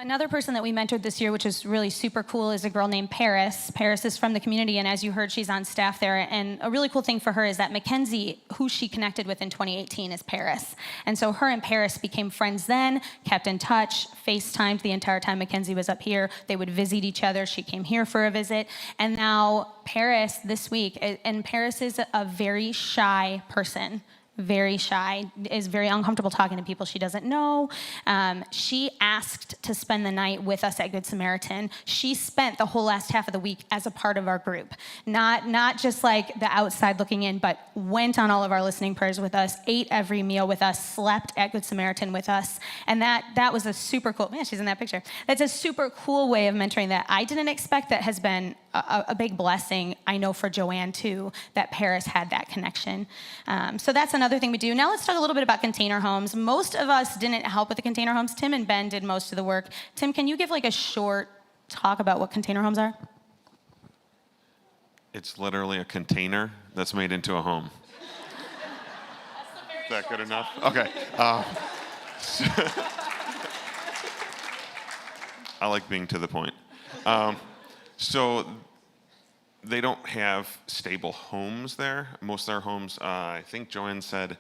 Another person that we mentored this year, which is really super cool, is a girl named Paris. Paris is from the community, and as you heard, she's on staff there. And a really cool thing for her is that Mackenzie, who she connected with in 2018, is Paris. And so her and Paris became friends then, kept in touch, FaceTimed the entire time Mackenzie was up here. They would visit each other. She came here for a visit. And now Paris this week, and Paris is a very shy person. Very shy, is very uncomfortable talking to people she doesn't know. She asked to spend the night with us at Good Samaritan. She spent the whole last half of the week as a part of our group. Not just like the outside looking in, but went on all of our listening prayers with us, ate every meal with us, slept at Good Samaritan with us. And that was a super cool, man, she's in that picture. That's a super cool way of mentoring that I didn't expect, that has been a big blessing, I know, for Joanne too, that Paris had that connection. So that's another thing we do. Now let's talk a little bit about container homes. Most of us didn't help with the container homes. Tim and Ben did most of the work. Tim, can you give like a short talk about what container homes are? It's literally a container that's made into a home. Is that good enough? Okay. I like being to the point. So they don't have stable homes there. Most of their homes, I think Joanne said,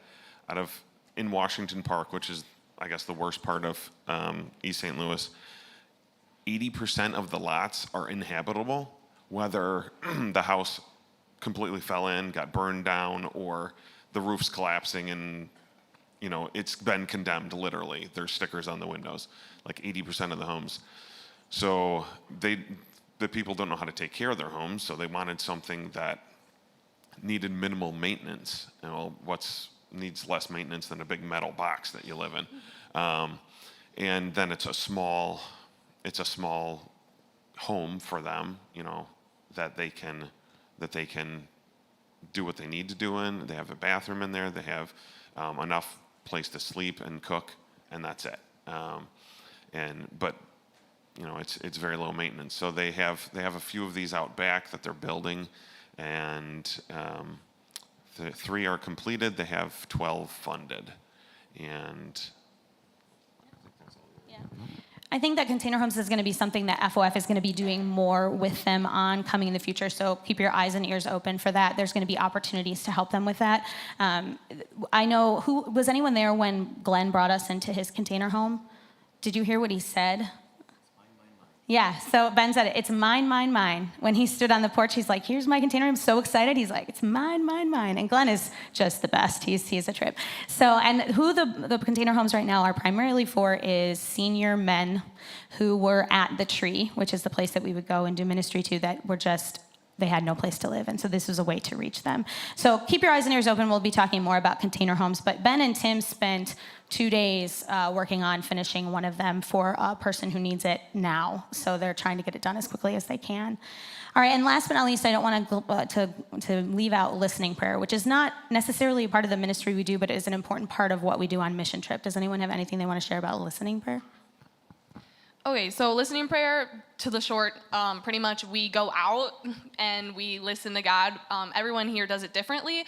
in Washington Park, which is, I guess, the worst part of East St. Louis, 80% of the lots are inhabitable, whether the house completely fell in, got burned down, or the roof's collapsing and, it's been condemned, literally. There's stickers on the windows, like 80% of the homes. So the people don't know how to take care of their homes, so they wanted something that needed minimal maintenance. What needs less maintenance than a big metal box that you live in? And then it's a small home for them, that they can do what they need to do in. They have a bathroom in there. They have enough place to sleep and cook, and that's it. But it's very low maintenance. So they have a few of these out back that they're building, and the 3 are completed. They have 12 funded, and yeah. I think that container homes is going to be something that FOF is going to be doing more with them on coming in the future. So keep your eyes and ears open for that. There's going to be opportunities to help them with that. I know, was anyone there when Glenn brought us into his container home? Did you hear what he said? Yeah, so Ben said it. It's mine, mine, mine. When he stood on the porch, he's like, here's my container. I'm so excited. He's like, it's mine, mine, mine. And Glenn is just the best. He's a trip. So, and who the container homes right now are primarily for is senior men who were at the Tree, which is the place that we would go and do ministry to, that were just, they had no place to live. And so this was a way to reach them. So keep your eyes and ears open. We'll be talking more about container homes. But Ben and Tim spent 2 days working on finishing one of them for a person who needs it now. So they're trying to get it done as quickly as they can. All right, and last but not least, I don't want to leave out listening prayer, which is not necessarily a part of the ministry we do, but it is an important part of what we do on Mission Trip. Does anyone have anything they want to share about listening prayer? Okay, so listening prayer, to the short, pretty much we go out and we listen to God. Everyone here does it differently.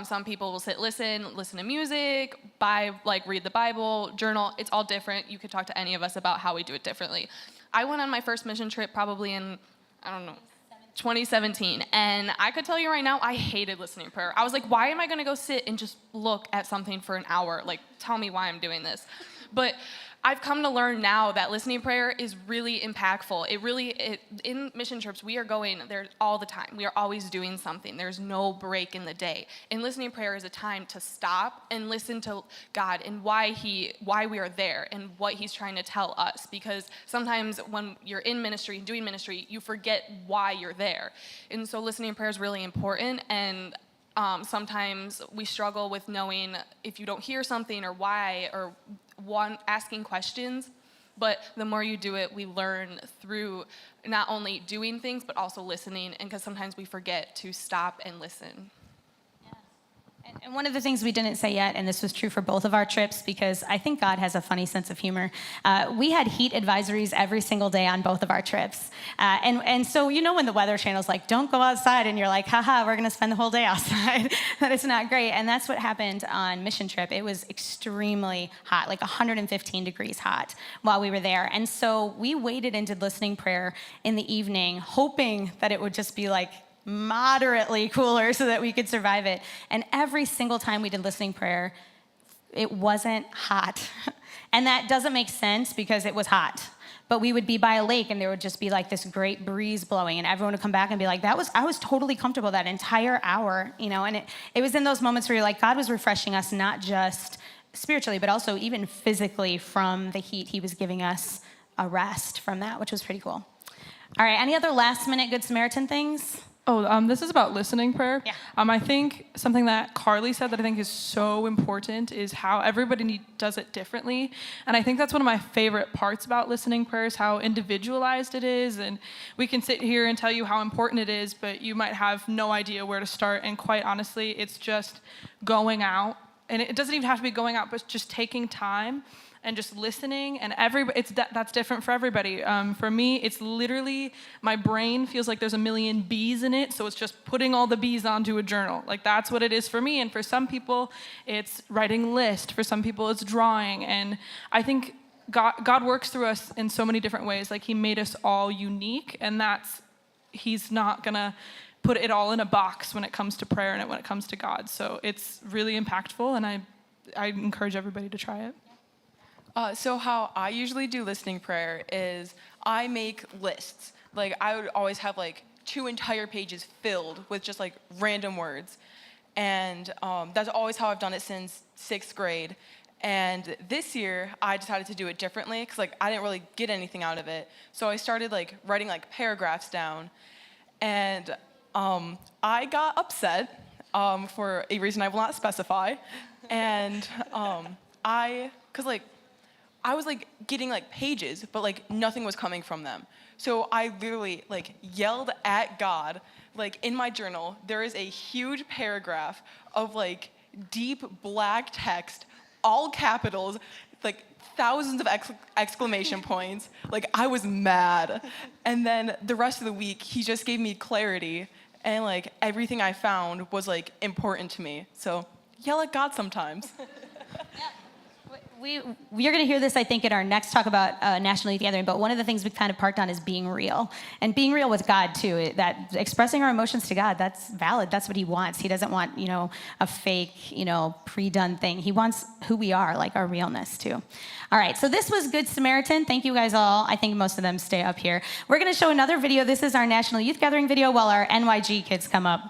Some people will listen to music, read the Bible, journal. It's all different. You could talk to any of us about how we do it differently. I went on my first mission trip probably in, 2017. And I could tell you right now, I hated listening prayer. I was like, why am I going to go sit and just look at something for an hour? Like, tell me why I'm doing this. But I've come to learn now that listening prayer is really impactful. In mission trips, we are going there all the time. We are always doing something. There's no break in the day. And listening prayer is a time to stop and listen to God and why we are there and what he's trying to tell us. Because sometimes when you're in ministry, doing ministry, you forget why you're there. And so listening prayer is really important. And sometimes we struggle with knowing if you don't hear something or why, or asking questions. But the more you do it, we learn through not only doing things, but also listening. And because sometimes we forget to stop and listen. And one of the things we didn't say yet, and this was true for both of our trips, because I think God has a funny sense of humor, we had heat advisories every single day on both of our trips. And so, you know, when the Weather Channel's like, don't go outside, and you're like, haha, we're going to spend the whole day outside, that it's not great. And that's what happened on Mission Trip. It was extremely hot, like 115 degrees hot while we were there. And so we waited and did listening prayer in the evening, hoping that it would just be like moderately cooler so that we could survive it. And every single time we did listening prayer, it wasn't hot. And that doesn't make sense because it was hot. But we would be by a lake and there would just be like this great breeze blowing and everyone would come back and be like, I was totally comfortable that entire hour, you know, and it was in those moments where you're like, God was refreshing us, not just spiritually, but also even physically from the heat. He was giving us a rest from that, which was pretty cool. All right, any other last minute Good Samaritan things? Oh, this is about listening prayer. Yeah. I think something that Carly said that I think is so important is how everybody does it differently. And I think that's one of my favorite parts about listening prayer is how individualized it is. And we can sit here and tell you how important it is, but you might have no idea where to start. And quite honestly, it's just going out. And it doesn't even have to be going out, but just taking time and just listening, and that's different for everybody. For me, it's literally, my brain feels like there's a million bees in it, so it's just putting all the bees onto a journal. Like, that's what it is for me, and for some people, it's writing list. For some people, it's drawing, and I think God works through us in so many different ways. Like, he made us all unique, and he's not gonna put it all in a box when it comes to prayer and when it comes to God. So it's really impactful, and I encourage everybody to try it. So how I usually do listening prayer is I make lists. Like, I would always have like 2 entire pages filled with just like random words. And that's always how I've done it since 6th grade. And this year I decided to do it differently because like I didn't really get anything out of it. So I started like writing like paragraphs down. And I got upset for a reason I will not specify. And I was like getting like pages, but like nothing was coming from them. So I literally like yelled at God. Like, in my journal, there is a huge paragraph of like deep black text, all capitals, like thousands of exclamation points. Like, I was mad. And then the rest of the week, he just gave me clarity, and like everything I found was like important to me. So yell at God sometimes. You're going to hear this, I think, at our next talk about National Youth Gathering, but one of the things we kind of parked on is being real. And being real with God, too. That expressing our emotions to God, that's valid. That's what he wants. He doesn't want, you know, a fake, you know, pre-done thing. He wants who we are, like our realness, too. All right, so this was Good Samaritan. Thank you guys all. I think most of them stay up here. We're going to show another video. This is our National Youth Gathering video while our NYG kids come up.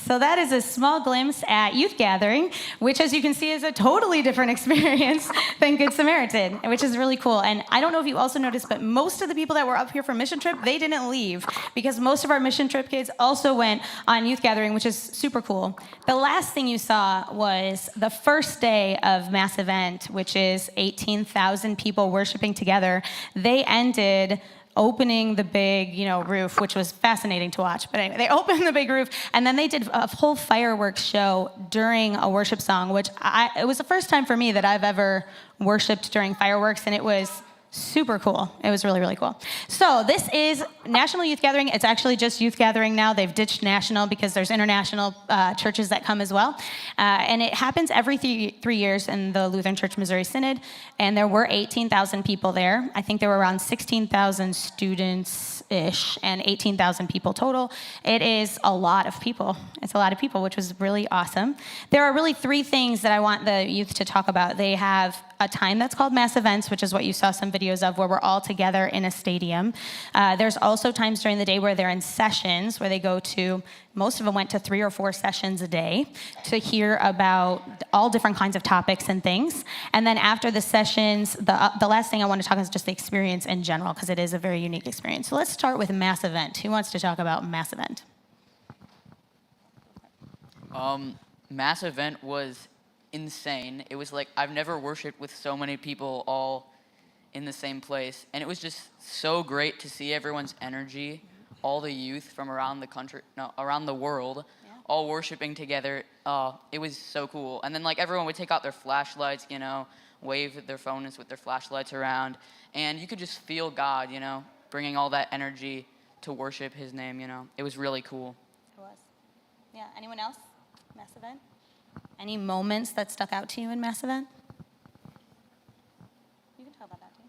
So that is a small glimpse at Youth Gathering, which, as you can see, is a totally different experience than Good Samaritan, which is really cool. And I don't know if you also noticed, but most of the people that were up here for Mission Trip, they didn't leave, because most of our Mission Trip kids also went on Youth Gathering, which is super cool. The last thing you saw was the first day of Mass Event, which is 18,000 people worshiping together. They ended opening the big, roof, which was fascinating to watch. But anyway, they opened the big roof, and then they did a whole fireworks show during a worship song, which it was the first time for me that I've ever worshiped during fireworks, and it was super cool. It was really, really cool. So this is National Youth Gathering. It's actually just Youth Gathering now. They've ditched national because there's international churches that come as well. And it happens every 3 years in the Lutheran Church Missouri Synod. And there were 18,000 people there. I think there were around 16,000 students-ish and 18,000 people total. It is a lot of people. It's a lot of people, which was really awesome. There are really 3 things that I want the youth to talk about. They have a time that's called Mass Events, which is what you saw some videos of, where we're all together in a stadium. There's also times during the day where they're in sessions, where they go to, most of them went to 3 or 4 sessions a day to hear about all different kinds of topics and things. And then after the sessions, the last thing I want to talk about is just the experience in general, because it is a very unique experience. So let's start with Mass Event. Who wants to talk about Mass Event? Mass Event was insane. It was like, I've never worshiped with so many people all in the same place, and it was just so great to see everyone's energy, all the youth from around the country, no, around the world, all worshiping together. It was so cool. And then like everyone would take out their flashlights, wave their phones with their flashlights around, and you could just feel God, bringing all that energy to worship his name. It was really cool. It was. Yeah, anyone else? Mass Event? Any moments that stuck out to you in Mass Event? You can talk about that too.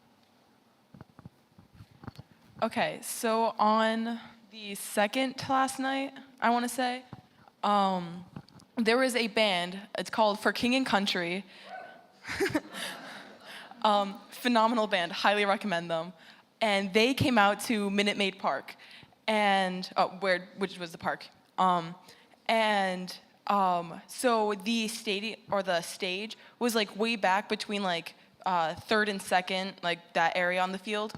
Okay, so on the second to last night, I want to say, there was a band. It's called For King and Country. Phenomenal band. Highly recommend them. And they came out to Minute Maid Park, which was the park. So the stadium or the stage was like way back between like third and second, like that area on the field.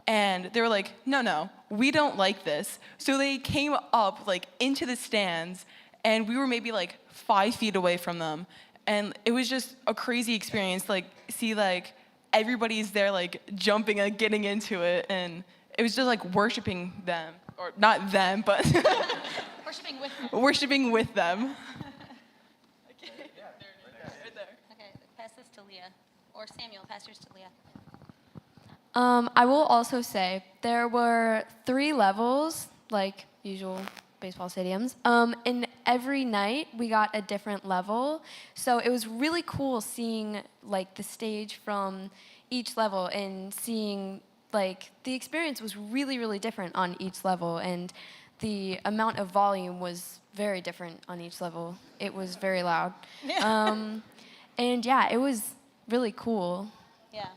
And they were like, no, we don't like this. So they came up like into the stands, and we were maybe like 5 feet away from them. And it was just a crazy experience, like see like everybody's there like jumping and getting into it. And it was just like worshiping them, or not them, but Worshiping with them. worshiping with them. Okay, pass this to Leah. Or Samuel, pass yours to Leah. I will also say there were 3 levels, like usual baseball stadiums. And every night we got a different level. So it was really cool seeing like the stage from each level, and seeing like the experience was really, really different on each level. And the amount of volume was very different on each level. It was very loud. And yeah, it was really cool. Yeah.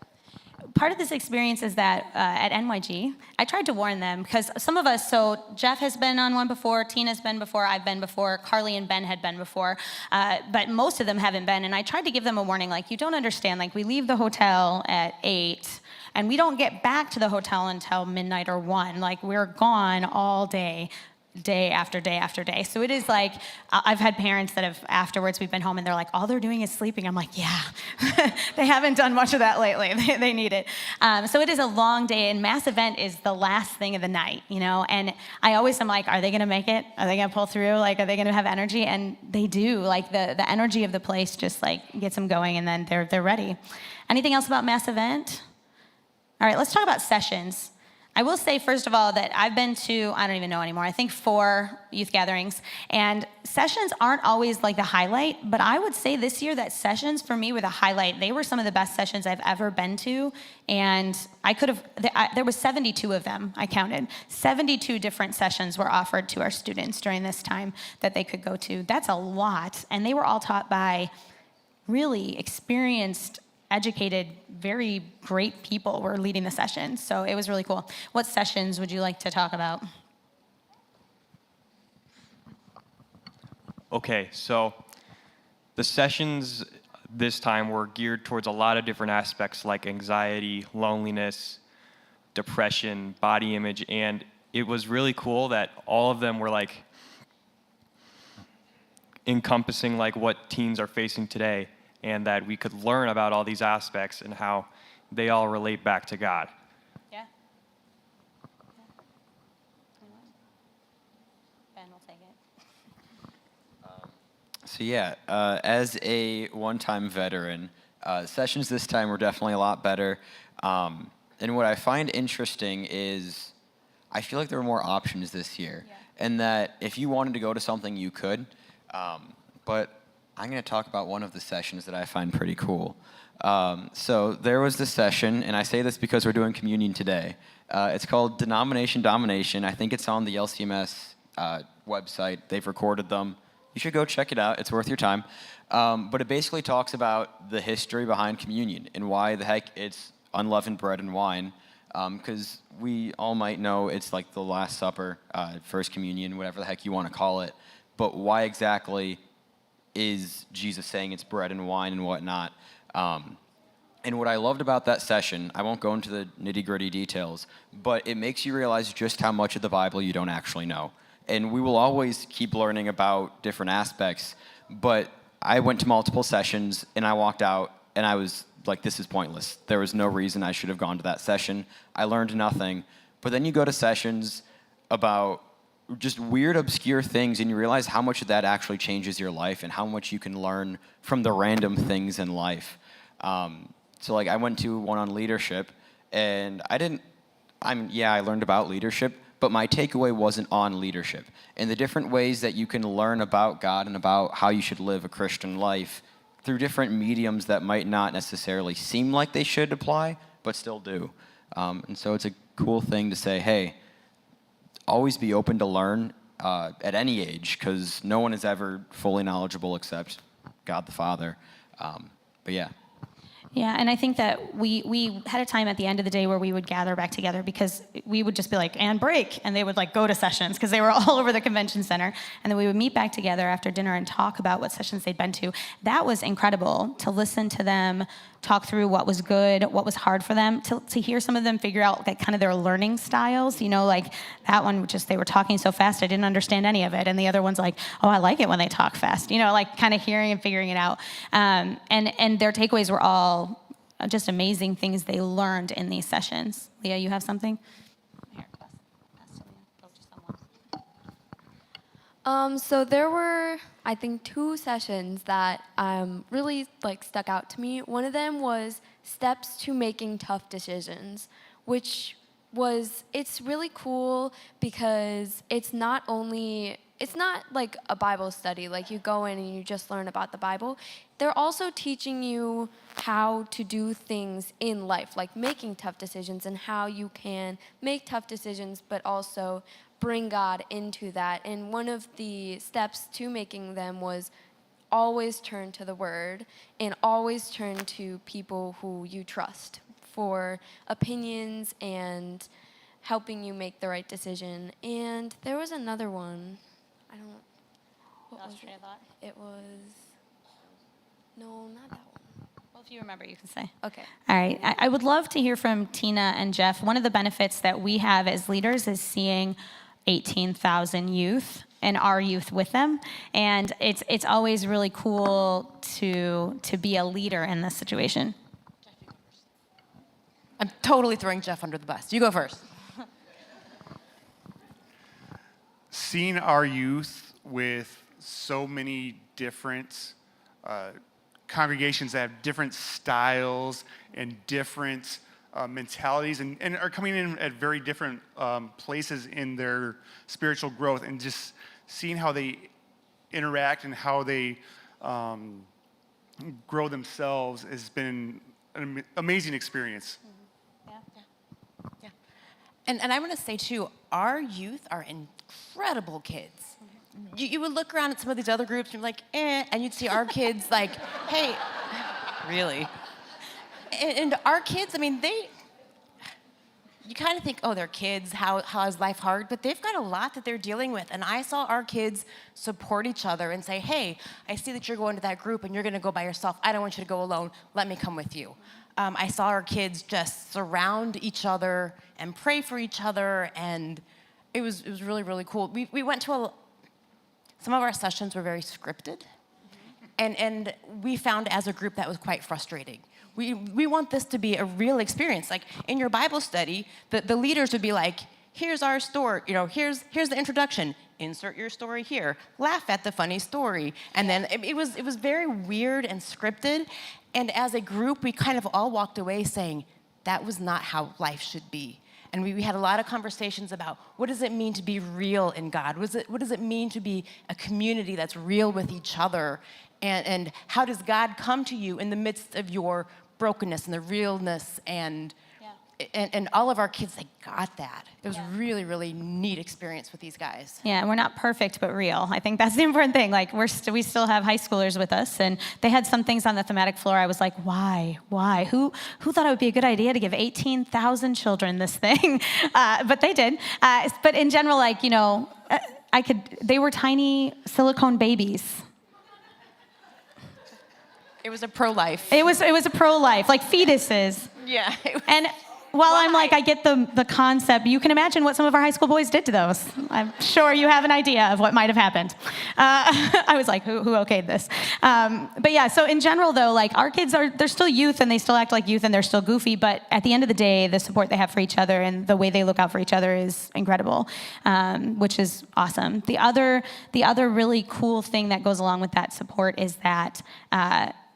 Part of this experience is that at NYG, I tried to warn them, because some of us, so Jeff has been on one before, Tina's been before, I've been before, Carly and Ben had been before, but most of them haven't been. And I tried to give them a warning, like, you don't understand, like, we leave the hotel at 8, and we don't get back to the hotel until midnight or 1. Like, we're gone all day. Day after day after day. So it is like, I've had parents that have, afterwards we've been home and they're like, all they're doing is sleeping. I'm like, yeah, they haven't done much of that lately. They need it. So it is a long day, and Mass Event is the last thing of the night, and I always am like, are they gonna make it? Are they gonna pull through? Like, are they gonna have energy? And they do. Like the energy of the place just like gets them going, and then they're ready. Anything else about Mass Event? All right, let's talk about sessions. I will say, first of all, that I've been to, I don't even know anymore, I think 4 youth gatherings, and sessions aren't always like the highlight, but I would say this year that sessions for me were the highlight. They were some of the best sessions I've ever been to, and there was 72 of them, I counted. 72 different sessions were offered to our students during this time that they could go to. That's a lot, and they were all taught by really experienced, educated, very great people were leading the sessions. So it was really cool. What sessions would you like to talk about? Okay, so the sessions this time were geared towards a lot of different aspects like anxiety, loneliness, depression, body image, and it was really cool that all of them were like encompassing like what teens are facing today, and that we could learn about all these aspects and how they all relate back to God. Yeah. Ben will take it. So yeah, as a one-time veteran, sessions this time were definitely a lot better. And what I find interesting is I feel like there were more options this year, and that if you wanted to go to something, you could. But I'm going to talk about one of the sessions that I find pretty cool. So there was this session, and I say this because we're doing communion today. It's called Denomination Domination. I think it's on the LCMS website. They've recorded them. You should go check it out. It's worth your time. But it basically talks about the history behind communion and why the heck it's unleavened bread and wine. Because we all might know it's like the Last Supper, First Communion, whatever the heck you want to call it. But why exactly is Jesus saying it's bread and wine and whatnot? And what I loved about that session, I won't go into the nitty-gritty details, but it makes you realize just how much of the Bible you don't actually know. And we will always keep learning about different aspects, but I went to multiple sessions, and I walked out, and I was like, this is pointless. There was no reason I should have gone to that session. I learned nothing. But then you go to sessions about just weird, obscure things, and you realize how much of that actually changes your life and how much you can learn from the random things in life. So like I went to one on leadership, and I learned about leadership, but my takeaway wasn't on leadership and the different ways that you can learn about God and about how you should live a Christian life through different mediums that might not necessarily seem like they should apply, but still do. And so it's a cool thing to say, hey, always be open to learn at any age, because no one is ever fully knowledgeable except God the Father. But yeah. Yeah, and I think that we had a time at the end of the day where we would gather back together, because we would just be like, and break, and they would like go to sessions because they were all over the convention center, and then we would meet back together after dinner and talk about what sessions they'd been to. That was incredible to listen to them talk through what was good, what was hard for them, to hear some of them figure out like kind of their learning styles. You know, like that one, just they were talking so fast I didn't understand any of it, and the other one's like, oh, I like it when they talk fast. You know, like kind of hearing and figuring it out. And their takeaways were all just amazing things they learned in these sessions. Leah, you have something? Here, pass to Leah. Oh, just someone. So there were, I think, 2 sessions that really like stuck out to me. One of them was steps to making tough decisions, which it's really cool because it's not like a Bible study, like you go in and you just learn about the Bible. They're also teaching you how to do things in life, like making tough decisions and how you can make tough decisions, but also bring God into that. And one of the steps to making them was always turn to the Word and always turn to people who you trust for opinions and helping you make the right decision. And there was another one. What was it? It was, no, not that one. Well, if you remember, you can say. Okay. All right. I would love to hear from Tina and Jeff. One of the benefits that we have as leaders is seeing 18,000 youth and our youth with them. And it's always really cool to be a leader in this situation. I'm totally throwing Jeff under the bus. You go first. Seeing our youth with so many different congregations that have different styles and different mentalities and are coming in at very different places in their spiritual growth, and just seeing how they interact and how they grow themselves has been an amazing experience. Yeah. And I want to say, too, our youth are incredible kids. You would look around at some of these other groups and you're like, and you'd see our kids like, hey, really? And our kids, I mean, you kind of think, oh, they're kids, how is life hard? But they've got a lot that they're dealing with. And I saw our kids support each other and say, hey, I see that you're going to that group and you're going to go by yourself. I don't want you to go alone. Let me come with you. I saw our kids just surround each other and pray for each other. And it was really, really cool. We went to some of our sessions were very scripted. And we found as a group that was quite frustrating. We want this to be a real experience. Like in your Bible study, the leaders would be like, here's our story, here's the introduction. Insert your story here. Laugh at the funny story. And then it was very weird and scripted. And as a group, we kind of all walked away saying, that was not how life should be. And we had a lot of conversations about what does it mean to be real in God? What does it mean to be a community that's real with each other? And how does God come to you in the midst of your brokenness and the realness and all of our kids, they got that. It was really, really neat experience with these guys. Yeah, we're not perfect, but real. I think that's the important thing. Like we still have high schoolers with us, and they had some things on the thematic floor. I was like, why? Who thought it would be a good idea to give 18,000 children this thing? But they did. But in general, like they were tiny silicone babies. It was a pro-life. It was a pro-life, like fetuses. Yeah. And while I'm like, I get the concept, you can imagine what some of our high school boys did to those. I'm sure you have an idea of what might have happened. I was like, who okayed this? But yeah, so in general though, like our kids they're still youth and they still act like youth and they're still goofy, but at the end of the day, the support they have for each other and the way they look out for each other is incredible, which is awesome. The other really cool thing that goes along with that support is that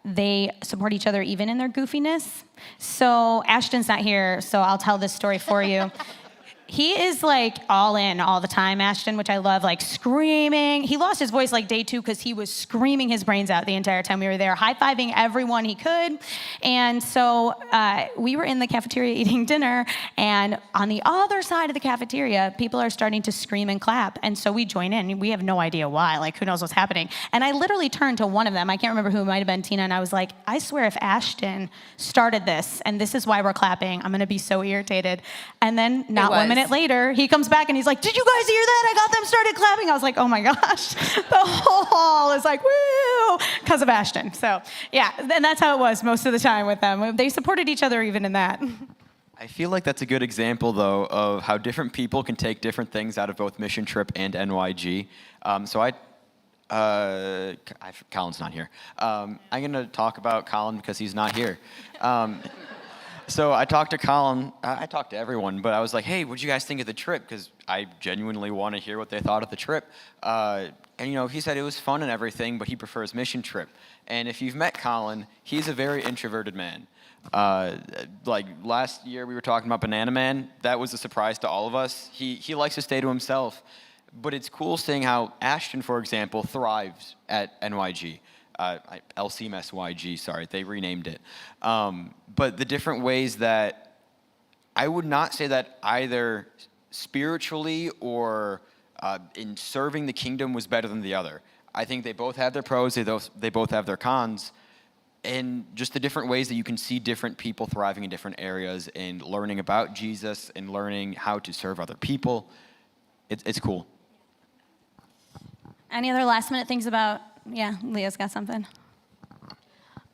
they support each other even in their goofiness. So Ashton's not here, so I'll tell this story for you. He is like all in all the time, Ashton, which I love, like screaming. He lost his voice like day 2 because he was screaming his brains out the entire time we were there, high-fiving everyone he could. And so we were in the cafeteria eating dinner, and on the other side of the cafeteria, people are starting to scream and clap. And so we join in. We have no idea why, like who knows what's happening. And I literally turned to one of them, I can't remember who, it might have been Tina, and I was like, I swear if Ashton started this, and this is why we're clapping, I'm gonna be so irritated. And then not 1 minute later, he comes back and he's like, did you guys hear that? I got them started clapping. I was like, oh my gosh. The whole hall is like, woo, because of Ashton. So yeah, and that's how it was most of the time with them. They supported each other even in that. I feel like that's a good example, though, of how different people can take different things out of both Mission Trip and NYG. Colin's not here. I'm going to talk about Colin because he's not here. So I talked to Colin, I talked to everyone, but I was like, hey, what'd you guys think of the trip? Because I genuinely want to hear what they thought of the trip. And he said it was fun and everything, but he prefers Mission Trip. And if you've met Colin, he's a very introverted man. Like last year we were talking about Banana Man. That was a surprise to all of us. He likes to stay to himself. But it's cool seeing how Ashton, for example, thrives at NYG. LCMSYG, sorry, they renamed it. But the different ways that I would not say that either spiritually or in serving the kingdom was better than the other. I think they both have their pros, they both have their cons, and just the different ways that you can see different people thriving in different areas and learning about Jesus and learning how to serve other people. It's cool. Any other last minute things about, Leah's got something.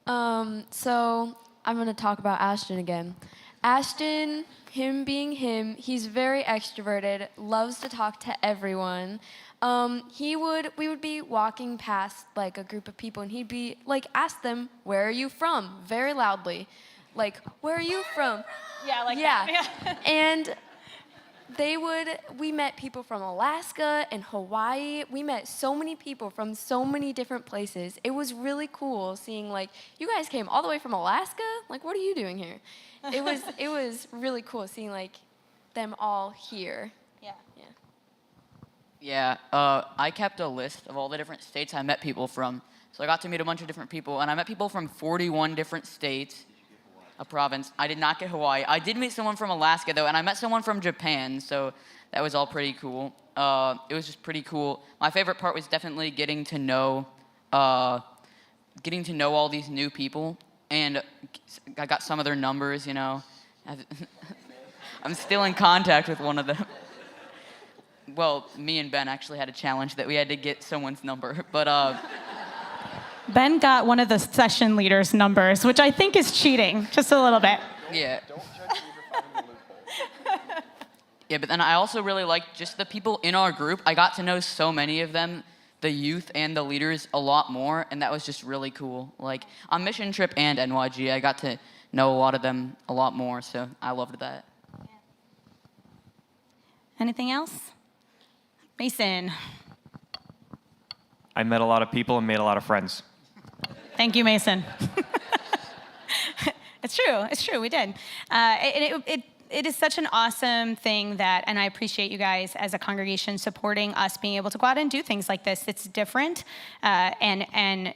So I'm going to talk about Ashton again. Ashton, him being him, he's very extroverted, loves to talk to everyone. We would be walking past like a group of people and he'd be like, ask them, where are you from? Very loudly. Like, where are you from? Yeah, like that. Yeah. And we met people from Alaska and Hawaii. We met so many people from so many different places. It was really cool seeing like, you guys came all the way from Alaska? Like, what are you doing here? It was really cool seeing like them all here. Yeah, I kept a list of all the different states I met people from. So I got to meet a bunch of different people, and I met people from 41 different states, a province. I did not get Hawaii. I did meet someone from Alaska, though, and I met someone from Japan, so that was all pretty cool. It was just pretty cool. My favorite part was definitely getting to know all these new people, and I got some of their numbers, I'm still in contact with one of them. Well, me and Ben actually had a challenge that we had to get someone's number, but Ben got one of the session leaders' numbers, which I think is cheating, just a little bit. yeah. Yeah, but then I also really liked just the people in our group. I got to know so many of them, the youth and the leaders, a lot more, and that was just really cool. Like on Mission Trip and NYG, I got to know a lot of them a lot more, so I loved that. Anything else? Mason. I met a lot of people and made a lot of friends. Thank you, Mason. It's true, we did. It is such an awesome thing that, and I appreciate you guys as a congregation supporting us being able to go out and do things like this. It's different, and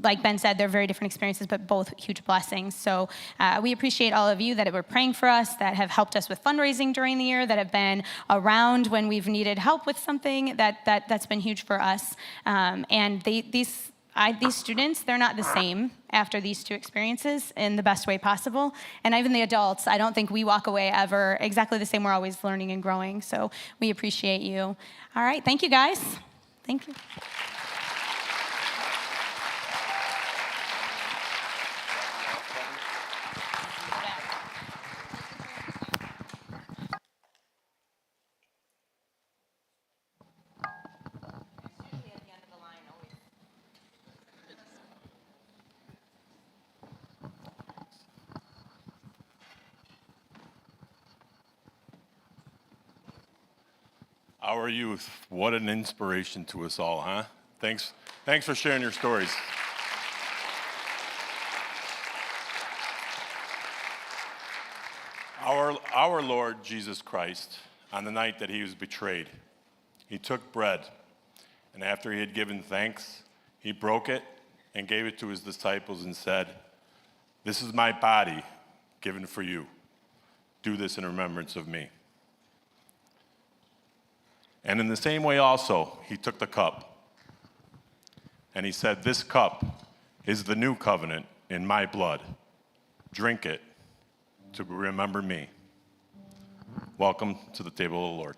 like Ben said, they're very different experiences, but both huge blessings. So we appreciate all of you that were praying for us, that have helped us with fundraising during the year, that have been around when we've needed help with something. That's been huge for us. And these students, they're not the same after these two experiences in the best way possible. And even the adults, I don't think we walk away ever exactly the same. We're always learning and growing. So we appreciate you. All right, thank you guys. Thank you. Our youth, what an inspiration to us all, huh? Thanks for sharing your stories. Our Lord Jesus Christ, on the night that he was betrayed, he took bread, and after he had given thanks, he broke it and gave it to his disciples and said, "This is my body given for you. Do this in remembrance of me." And in the same way also, he took the cup, and he said, "This cup is the new covenant in my blood. Drink it to remember me." Welcome to the table of the Lord.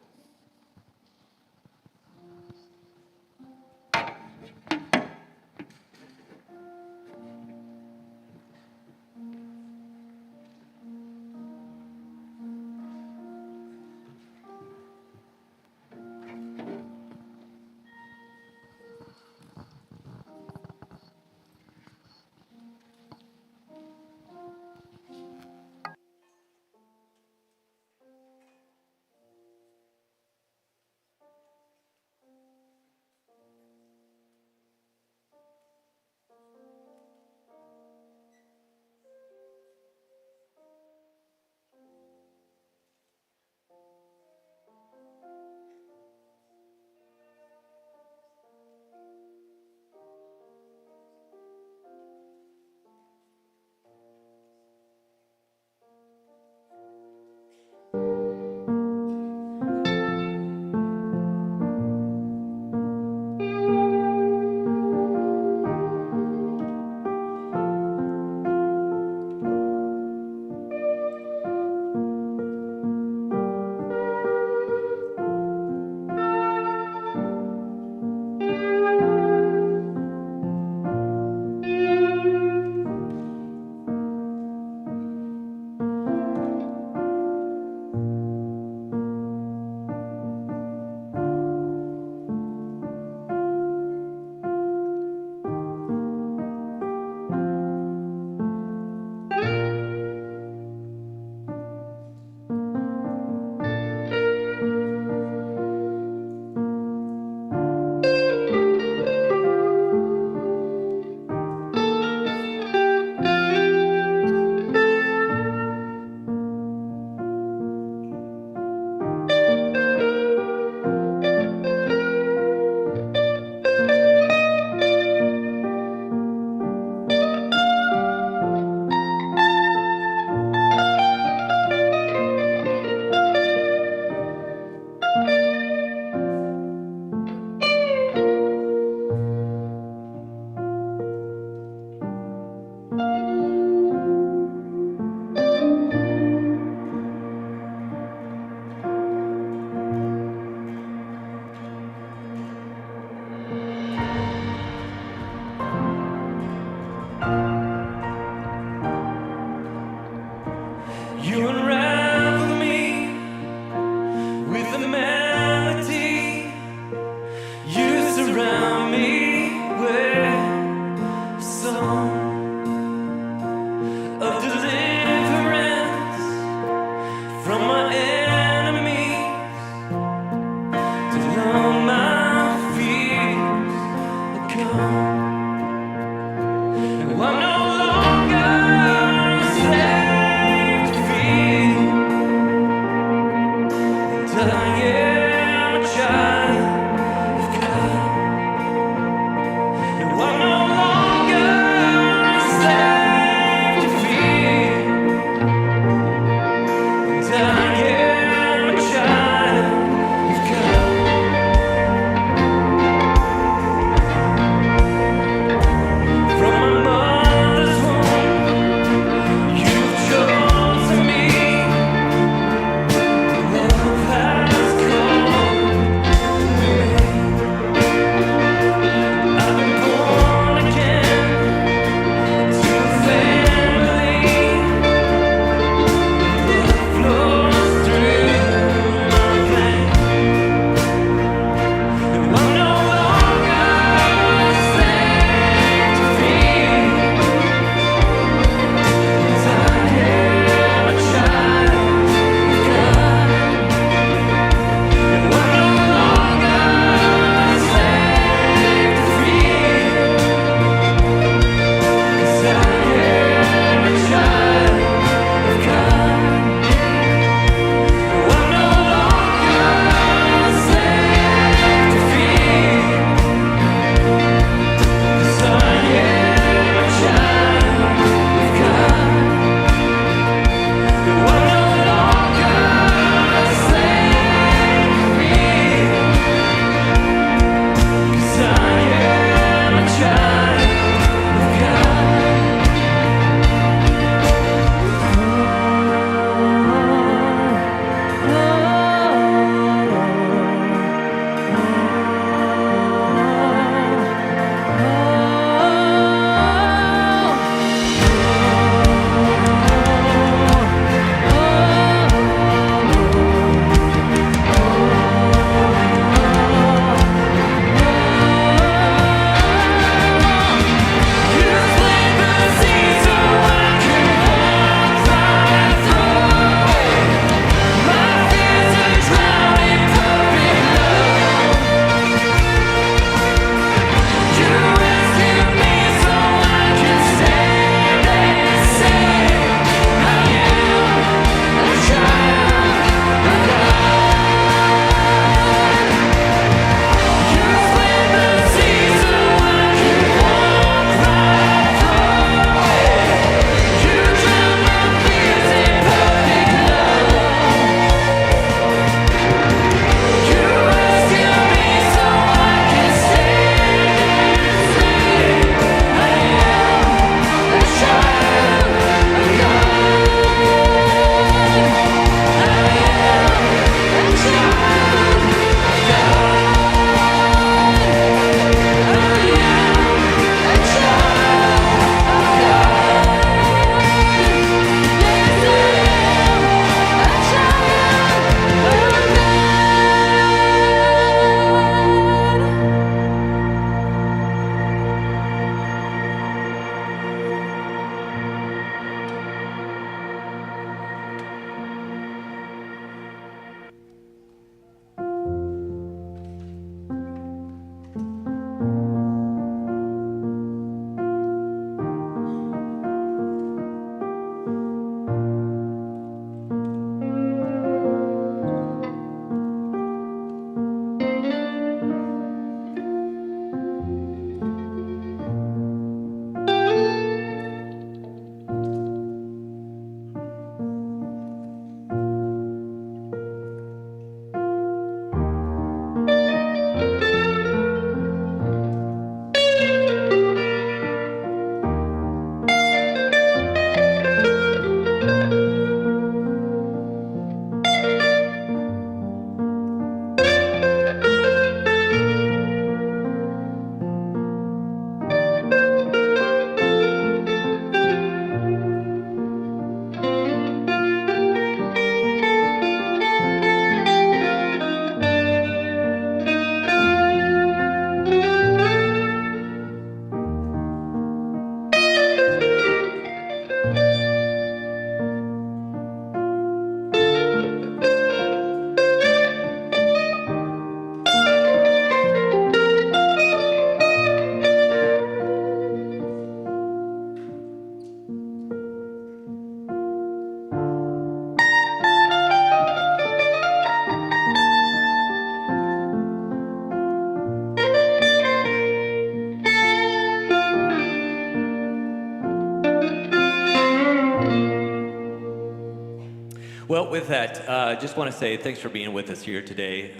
Well, with that, just want to say thanks for being with us here today,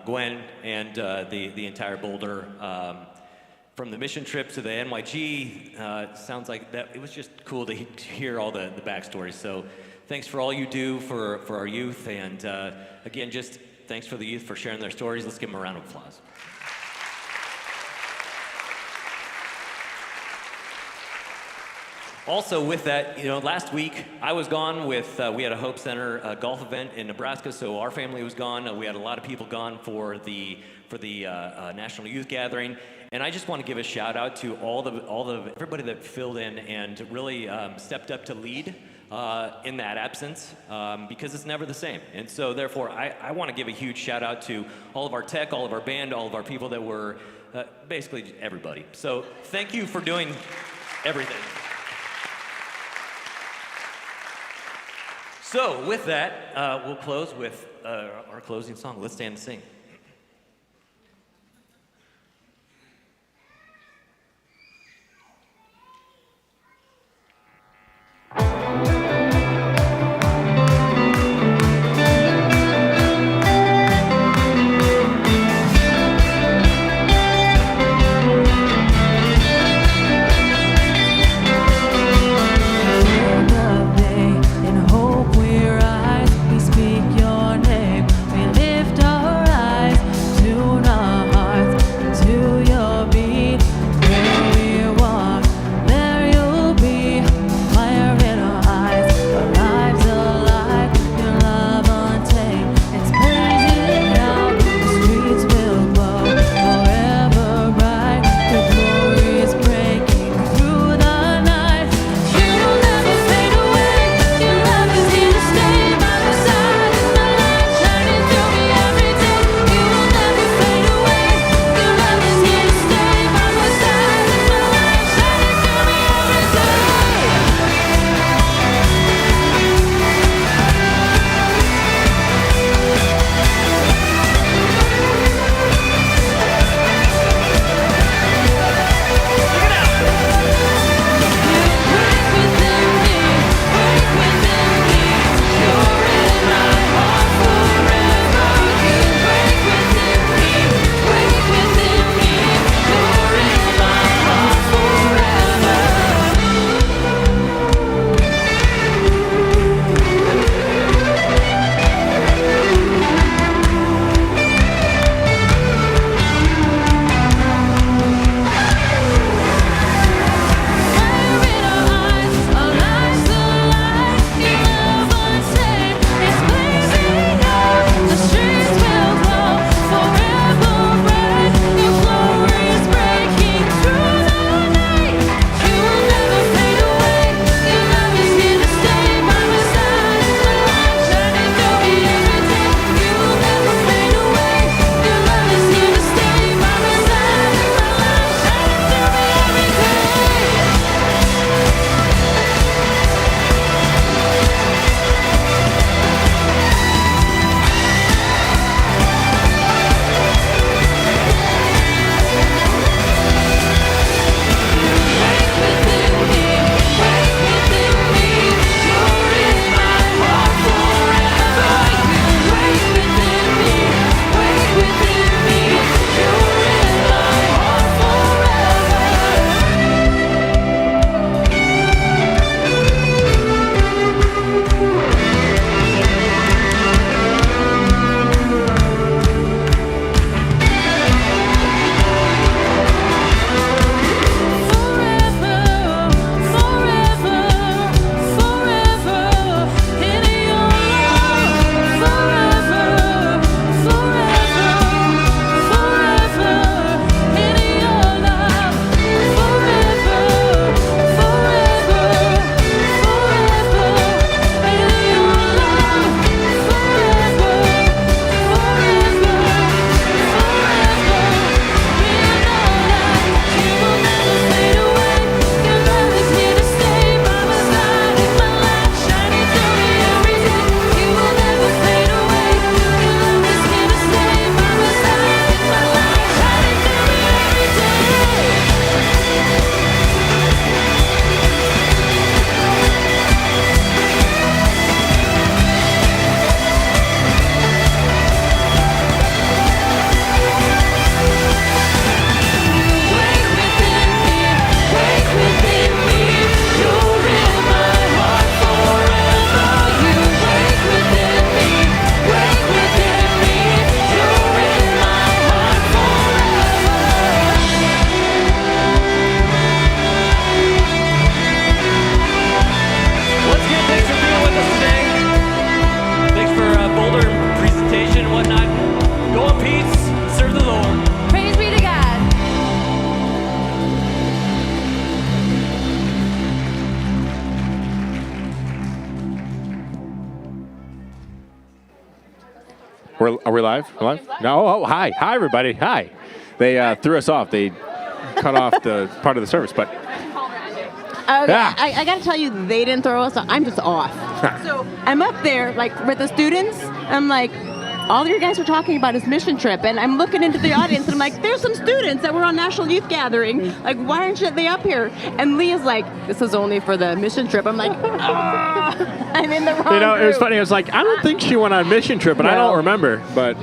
Gwen and the entire Boulder. From the mission trip to the NYG, sounds like that it was just cool to hear all the backstories. So thanks for all you do for our youth, and again, just thanks for the youth for sharing their stories. Let's give them a round of applause. Also, with that, last week I was gone with, we had a Hope Center golf event in Nebraska, so our family was gone. We had a lot of people gone for the National Youth Gathering, and I just want to give a shout out to everybody that filled in and really stepped up to lead in that absence, because it's never the same. And so, therefore, I want to give a huge shout out to all of our tech, all of our band, all of our people that were basically everybody. So, thank you for doing everything. So with that, we'll close with our closing song. Let's stand and sing. In hope we rise, we speak your name, we lift our eyes. Are we live? We're live? No. Oh, hi. Hi, everybody. Hi. They threw us off. They cut off the part of the service, but. Okay, Yeah. I got to tell you, they didn't throw us off. I'm just off. So I'm up there, like, with the students. I'm like, all you guys are talking about is mission trip. And I'm looking into the audience, and I'm like, there's some students that were on National Youth Gathering. Like, why aren't they up here? And Leah's like, this is only for the mission trip. I'm like, I'm in the wrong You know, it was group. funny. I was like, I don't think she went on mission trip, and I don't remember, but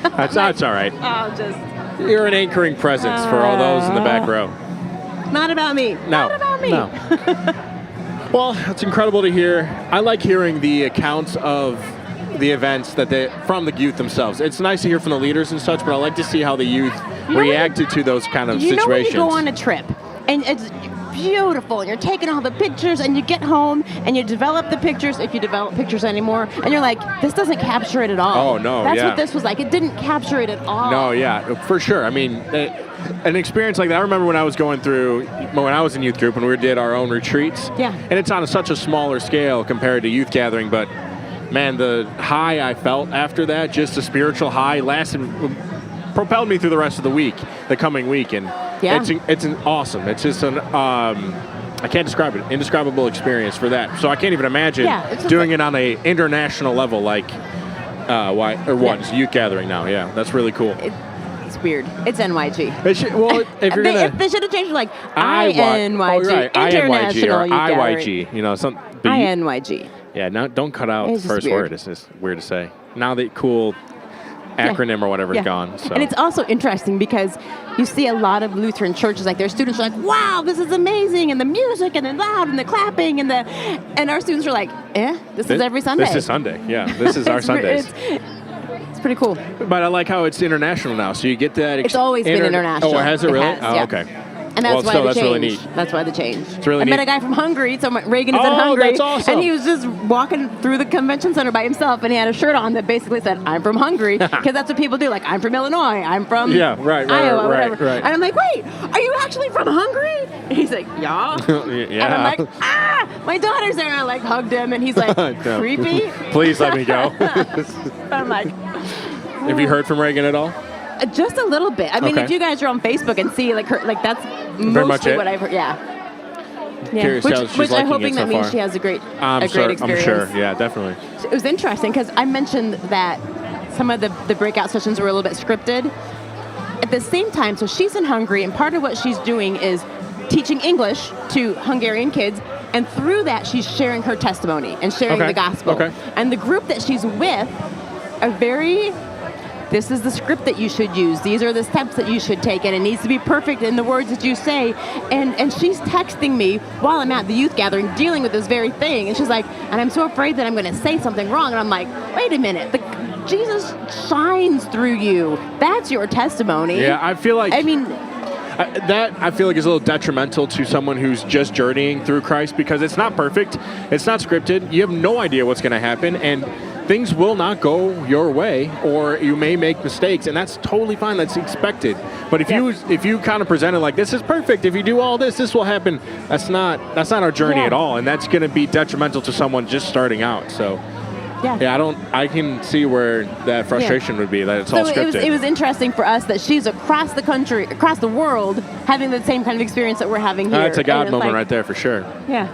that's all right. I'll just, You're an anchoring presence for all those in the back row. not about me. No. Not about me. No. Well, it's incredible to hear. I like hearing the accounts of the events from the youth themselves. It's nice to hear from the leaders and such, but I like to see how the youth reacted to those kind of You know when situations. you go on a trip and it's beautiful and you're taking all the pictures and you get home and you develop the pictures, if you develop pictures anymore, and you're like, this doesn't capture it at all. Oh, no, That's yeah. what this was like. It didn't capture it at all. No, yeah, for sure. I mean, an experience like that, I remember when I was when I was in youth group and we did our own retreats. Yeah. And it's on such a smaller scale compared to youth gathering, but man, the high I felt after that, just a spiritual high, propelled me through the rest of the coming week. And Yeah. it's an awesome. It's just I can't describe it, indescribable experience for that. So I can't even imagine it's doing it on an international level like youth gathering now. Yeah, that's really cool. It's weird. It's NYG. They should, well, if you're gonna, They should have changed it like INYG, INYG, INYG International or Youth Gathering. IYG, you know, INYG. Yeah, no, don't cut out It's the just first weird. word. It's just weird to say. Now the cool acronym or whatever is gone. So. And it's also interesting because you see a lot of Lutheran churches, like their students are like, wow, this is amazing, and the music, and the loud, and the clapping, and our students are like, this is every Sunday. This is Sunday. Yeah, this is our Sundays. It's pretty cool. But I like how it's international now. So you get that. It's always been international. Oh, has it really? Has, yeah. Okay. And that's why the that's change. really neat. That's why the change. It's really I met neat. a guy from Hungary. So Reagan is in Oh, Hungary, that's awesome. and he was just walking through the convention center by himself, and he had a shirt on that basically said, "I'm from Hungary," because that's what people do. Like, I'm from Illinois. I'm from right, Iowa, whatever. right. And I'm like, wait, are you actually from Hungary? And he's like, yeah. Yeah. And I'm like, my daughter's there, and I like hugged him, and he's like, No. creepy. Please let me go. I'm like, Have you heard from Reagan at all? just a little bit. I mean, Okay. if you guys are on Facebook and see like her, like that's Very much mostly it? what I've heard. Yeah. Curious how she's Which I'm liking it hoping so that means far. she has a great I'm experience. sure. Yeah, definitely. It was interesting because I mentioned that some of the breakout sessions were a little bit scripted. At the same time, so she's in Hungary, and part of what she's doing is teaching English to Hungarian kids, and through that, she's sharing her testimony and sharing Okay, the gospel. okay. And the group that she's with are very, this is the script that you should use. These are the steps that you should take, and it needs to be perfect in the words that you say. And she's texting me while I'm at the youth gathering dealing with this very thing. And she's like, and I'm so afraid that I'm going to say something wrong. And I'm like, wait a minute. Jesus shines through you. That's your testimony. Yeah, I feel like. I mean, I feel like is a little detrimental to someone who's just journeying through Christ because it's not perfect, it's not scripted. You have no idea what's going to happen, and things will not go your way, or you may make mistakes, and that's totally fine. That's expected. But if you kind of present it like this is perfect, if you do all this, this will happen. That's not our journey at all, and that's going to be detrimental to someone just starting out. So. Yeah, I can see where that frustration would be, that it's all scripted. It was interesting for us that she's across the country, across the world, having the same kind of experience that we're having here. That's a God And it's moment like, right there for sure. Yeah.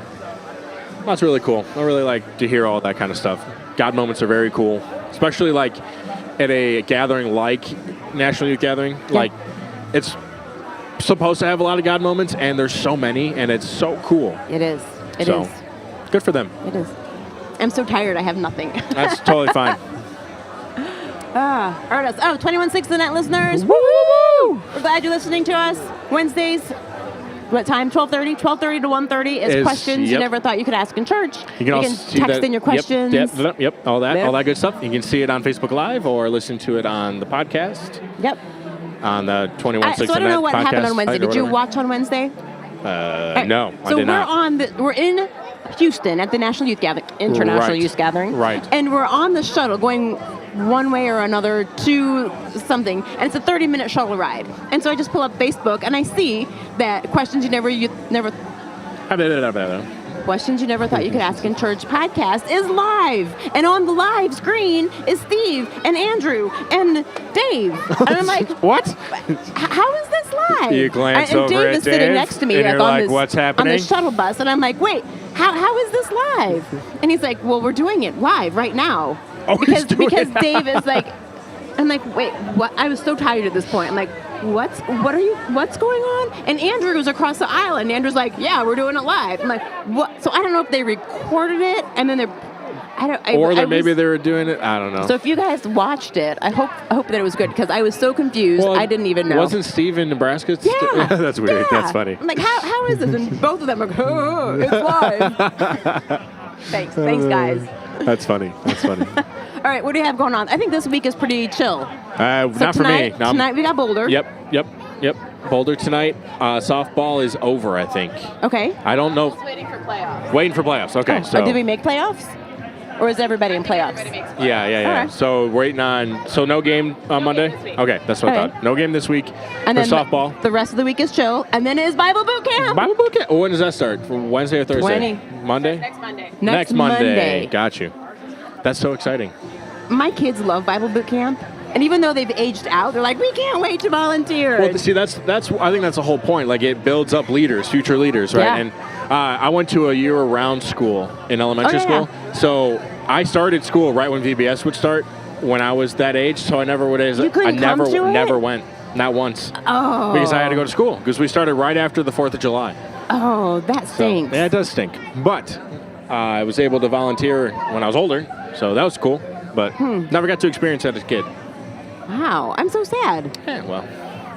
That's really cool. I really like to hear all that kind of stuff. God moments are very cool, especially like at a gathering like National Youth Gathering. Like, it's supposed to have a lot of God moments, and there's so many, and it's so cool. It is. It So, is. good for them. It is. I'm so tired. I have nothing. That's totally fine. All right. Oh, 21.6 The Net listeners. Woo! We're glad you're listening to us. Wednesdays, what time? 12:30? 12:30 to 1:30 is questions you yep. never thought you could ask in church. You can also see text that, in your questions. Yep, all Yep. that good stuff. You can see it on Facebook Live or listen to it on the podcast. Yep. On the 21.6 So I don't know what happened on Wednesday. Did you watch? watch on Wednesday? No, I So did not. we're in Houston at the National Youth Gathering, International Right. Youth Gathering. Right. And we're on the shuttle going one way or another to something, and it's a 30-minute shuttle ride. And so I just pull up Facebook and I see that questions you never Questions You Never Thought You Could Ask in Church podcast is live. And on the live screen is Steve and Andrew and Dave. And I'm like, what? How is this live? You glance and over Dave at is sitting Dave, next to me and you're on like, this, "What's on happening?" the shuttle bus. And I'm like, wait, how is this live? And he's like, well, we're doing it live right now. Oh, he's doing because it. Dave is like, I'm like, wait, what? I was so tired at this point. I'm like, what's going on? And Andrew was across the aisle, and Andrew's like, yeah, we're doing it live. I'm like, what? So I don't know if they recorded it, and then maybe they were doing it. I don't know. So if you guys watched it, I hope that it was good, because I was so confused. Well, I didn't even know. Wasn't Steve in Nebraska? Yeah. That's weird. Yeah. That's funny. I'm like, how is this? And both of them are like, oh, it's live. Thanks, guys. That's funny. That's funny. All right, what do you have going on? I think this week is pretty chill. Not for me. No, Tonight we got Boulder. Yep. Boulder tonight. Softball is over, I think. Okay. I don't know. Waiting for playoffs. Waiting for playoffs. Okay. So did we make playoffs? Or is everybody in playoffs? Yeah. All right. So waiting on. So no game on Monday. Okay, that's what I Okay. thought. No game this week And for then softball. the rest of the week is chill, and then is Bible boot camp. Bible boot camp. Oh, when does that start? From Wednesday or Thursday? 20. Monday. Next Monday. Next Monday. Got you. That's so exciting. My kids love Bible boot camp, and even though they've aged out, they're like, we can't wait to volunteer. Well, see, that's I think that's the whole point. Like, it builds up leaders, future leaders, right? Yeah. And I went to a year-round school in elementary school, so I started school right when VBS would start when I was that age. So I never would. You couldn't come to it? Never went, not once, Oh. because I had to go to school because we started right after the 4th of July. Oh, that So, stinks. yeah, it does stink. But I was able to volunteer when I was older, so that was cool. But never got to experience that as a kid. Wow, I'm so sad. Yeah, well,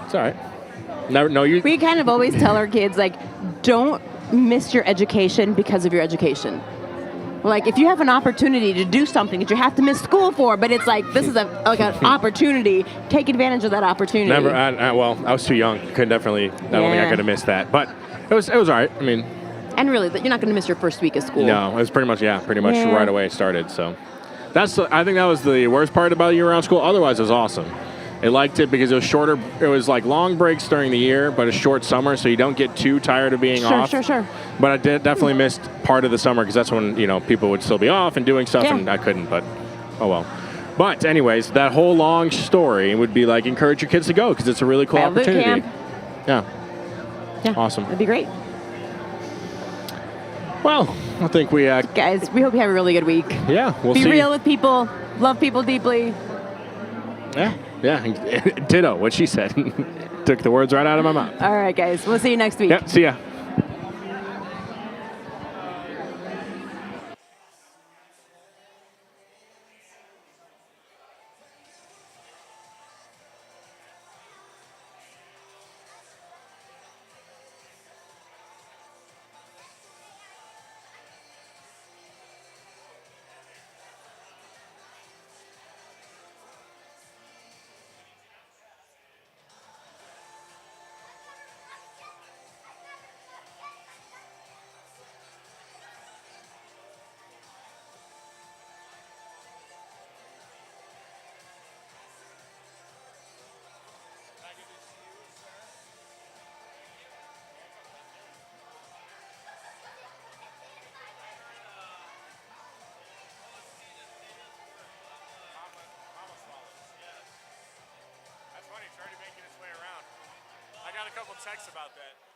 it's all right. Never. No, you. We kind of always tell our kids, like, don't miss your education because of your education. Like, if you have an opportunity to do something that you have to miss school for, but it's like, this is an opportunity, take advantage of that opportunity. Never. Well, I was too young. I don't think I could have missed that. But it was all right. I mean. And really, you're not going to miss your first week of school. No, it was pretty much Yeah. right away it started. So I think that was the worst part about year-round school. Otherwise, it was awesome. I liked it because it was shorter. It was like long breaks during the year, but a short summer, so you don't get too tired of being off. Sure. But I definitely missed part of the summer because that's when people would still be off and doing stuff, Yeah. and I couldn't. But oh well. But anyways, that whole long story would be like encourage your kids to go because it's a really cool Bible boot opportunity. camp. Yeah. Awesome. That'd be great. Well, I think we. Guys, we hope you have a really good week. Yeah, we'll Be see. real with people. Love people deeply. Yeah. Ditto. What she said. Took the words right out of my mouth. All right, guys. We'll see you next week. Yep. See ya. It's already making its way around. I got a couple texts about that.